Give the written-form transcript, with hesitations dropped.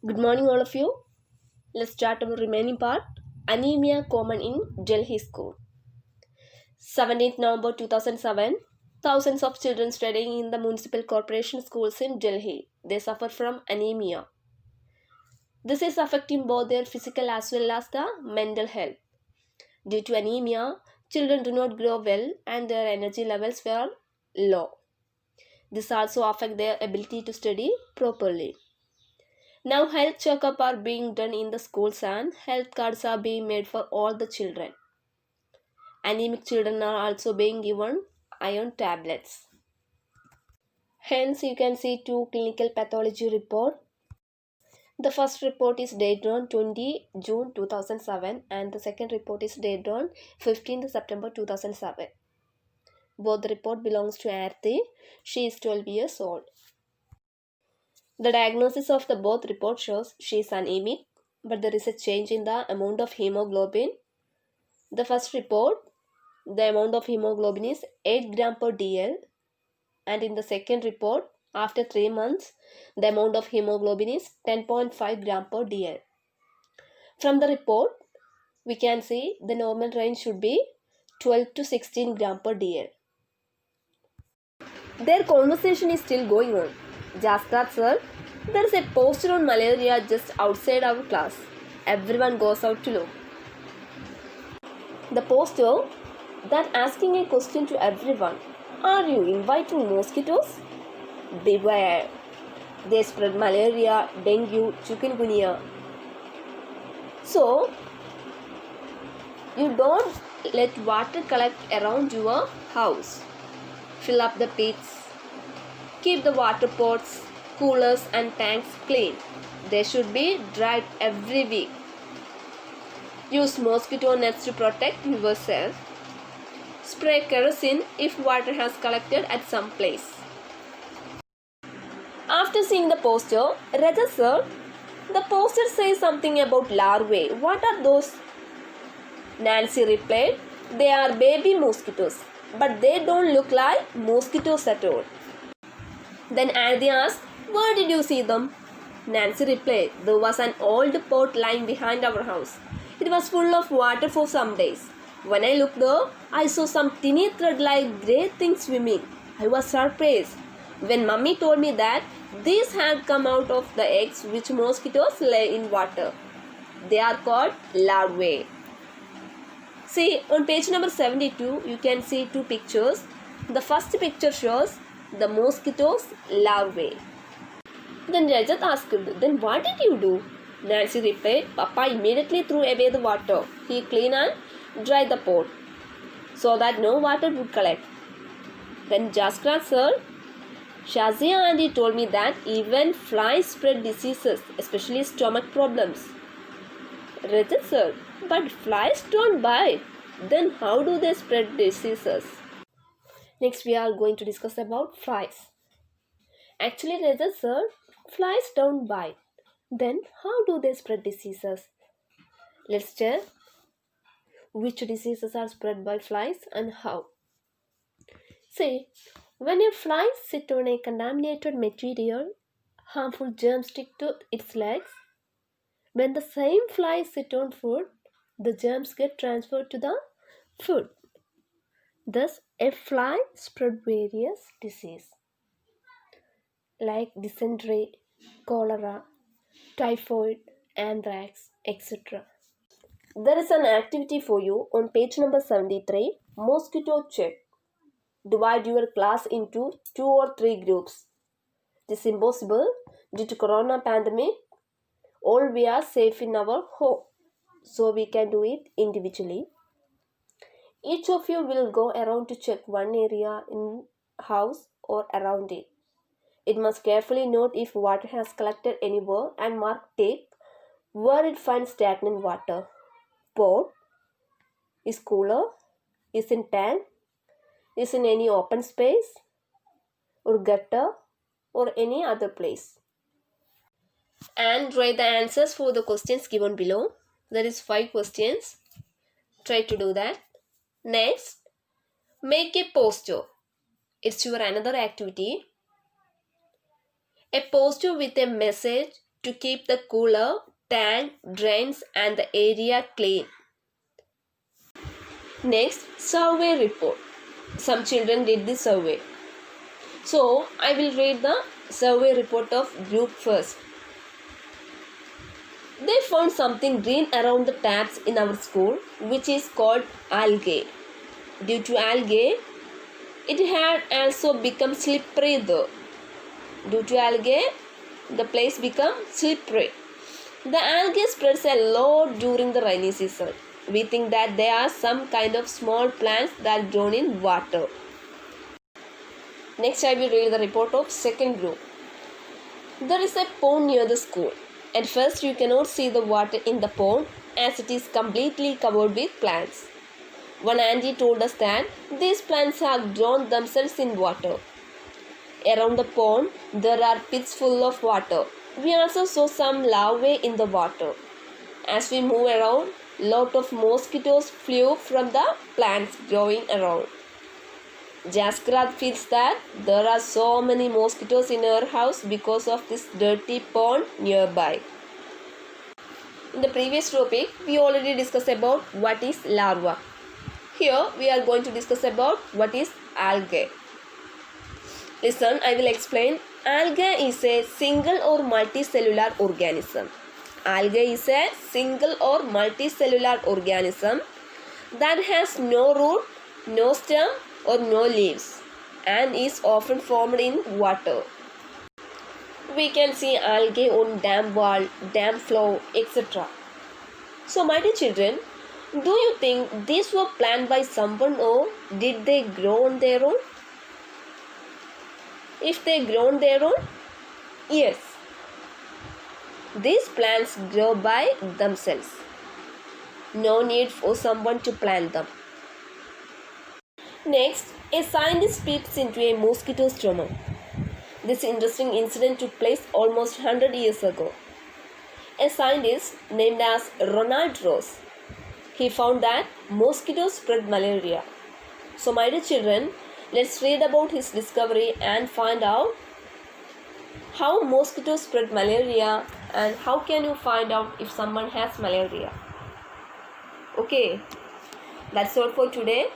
Good morning, all of you. Let's start our remaining part. Anemia common in Delhi school. 17th November 2007. Thousands of children studying in the municipal corporation schools in Delhi. They suffer from anemia. This is affecting both their physical as well as the mental health. Due to anemia, children do not grow well and their energy levels were low. This also affects their ability to study properly. Now health checkup are being done in the schools and health cards are being made for all the children. Anemic children are also being given iron tablets. Hence you can see two clinical pathology report. The first report is dated on 20 June 2007 and the second report is dated on 15th September 2007. Both the report belongs to Aarti. She is 12 years old. The diagnosis of the both report shows she is anemic, but there is a change in the amount of hemoglobin. The first report, the amount of hemoglobin is 8 gram per dl, and in the second report, after 3 months, the amount of hemoglobin is 10.5 gram per dl. From the report, we can see the normal range should be 12 to 16 gram per dl. Their conversation is still going on. Jaskar sir, there is a poster on malaria just outside our class. Everyone goes out to look. The poster then asking a question to everyone. Are you inviting mosquitoes? Beware. They spread malaria, dengue, chikungunya. So, you don't let water collect around your house. Fill up the pits. Keep the water pots, coolers and tanks clean. They should be dried every week. Use mosquito nets to protect yourself. Spray kerosene if water has collected at some place. After seeing the poster, Raja sir, the poster says something about larvae. What are those? Nancy replied, they are baby mosquitoes, but they don't look like mosquitoes at all. Then Andy asked, where did you see them? Nancy replied, there was an old pot lying behind our house. It was full of water for some days. When I looked there, I saw some tiny thread-like grey things swimming. I was surprised when Mummy told me that these had come out of the eggs which mosquitoes lay in water. They are called larvae. See, on page number 72, you can see two pictures. The first picture shows the mosquitoes larvae. Then Rajat asked, then what did you do? Nancy replied, Papa immediately threw away the water. He cleaned and dried the pot so that no water would collect. Then Jaskar sir, Shazia auntie told me that even flies spread diseases, especially stomach problems. Rajat sir, but flies don't bite. Then how do they spread diseases? Next we are going to discuss about flies. Actually, Rajat sir, flies don't bite. Then how do they spread diseases? Let's check which diseases are spread by flies and how. See, when a fly sits on a contaminated material, harmful germs stick to its legs. When the same fly sit on food, the germs get transferred to the food. Thus, a fly spread various diseases like dysentery, cholera, typhoid, anthrax, etc. There is an activity for you on page number 73, mosquito check. Divide your class into 2 or 3 groups. This is impossible due to corona pandemic. All we are safe in our home, so we can do it individually. Each of you will go around to check one area in house or around it. It must carefully note if water has collected anywhere and mark tick where it finds stagnant water. Pot is cooler, is in tank, is in any open space or gutter or any other place. And write the answers for the questions given below. There is 5 questions. Try to do that. Next, make a poster. It's your another activity. A poster with a message to keep the cooler, tank, drains and the area clean. Next, survey report. Some children did the survey. So, I will read the survey report of group first. They found something green around the taps in our school, which is called algae. Due to algae, it had also become slippery though. Due to algae, the place become slippery. The algae spreads a lot during the rainy season. We think that there are some kind of small plants that grow in water. Next, I will read the report of second group. There is a pond near the school. At first, you cannot see the water in the pond as it is completely covered with plants. One auntie told us that these plants have grown themselves in water. Around the pond, there are pits full of water. We also saw some larvae in the water. As we move around, lot of mosquitoes flew from the plants growing around. Jaskrat feels that there are so many mosquitoes in her house because of this dirty pond nearby. In the previous topic, we already discussed about what is larva. Here, we are going to discuss about what is algae. Listen, I will explain. Algae is a single or multicellular organism. Algae is a single or multicellular organism that has no root, no stem or no leaves and is often formed in water. We can see algae on dam wall, dam floor, etc. So my dear children, do you think these were planned by someone or did they grow on their own? If they grow on their own, yes. These plants grow by themselves. No need for someone to plant them. Next, a scientist peeps into a mosquito's stomach. This interesting incident took place almost 100 years ago. A scientist named as Ronald Ross, he found that mosquitoes spread malaria. So my dear children, let's read about his discovery and find out how mosquitoes spread malaria and how can you find out if someone has malaria. Okay, that's all for today.